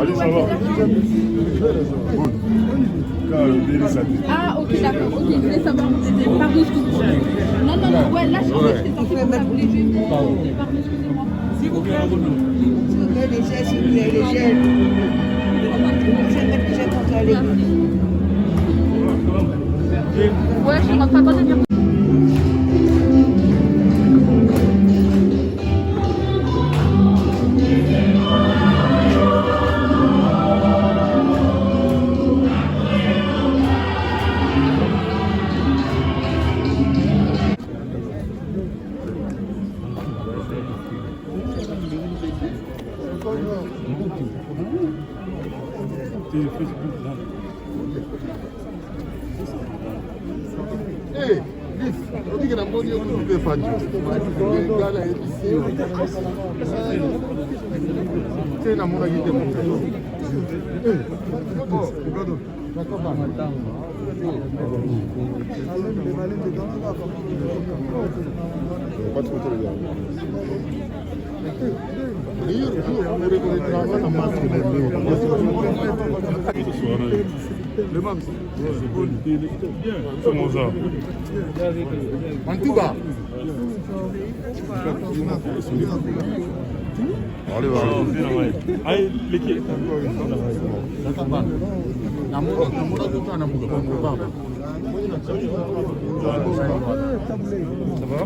Allez, ça va. Ah, ok, d'accord. Ok, je voulais savoir. Pardon, excusez-moi. Non, ouais, là, je crois que c'était censé pour les jeux. Pardon, excusez-moi. S'il vous plaît. Les gels, s'il vous plaît, les gels. C'est mettre les gels contre la ligne. Ouais, je rentre pas de dire. Hey, this, I think I'm going to be fun. Tena mwana yite mwana. Pas trop trop bien. Le mam. Comment ça? En tout cas. Allez, allez, l'équipe. Ça va?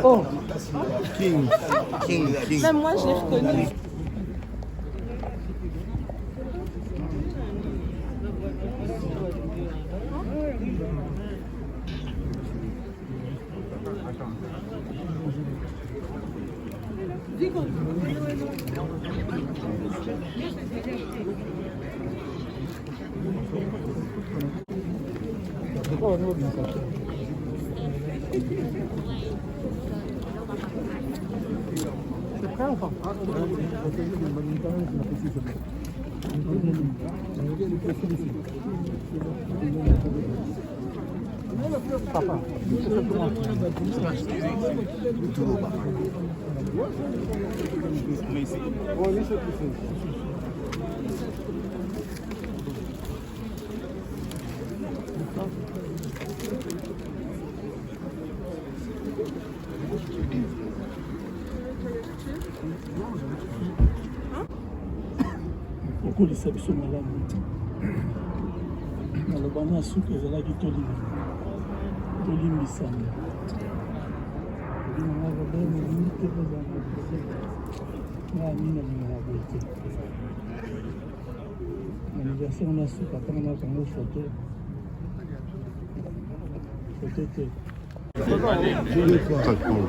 Oh, King. Même moi, je l'ai reconnu. C'est prêt ou pas? Papa, okolisa biso malamu naloba na suki ezalaki tolimbisana anniversaire na suka mpona nakango foto te Très cool.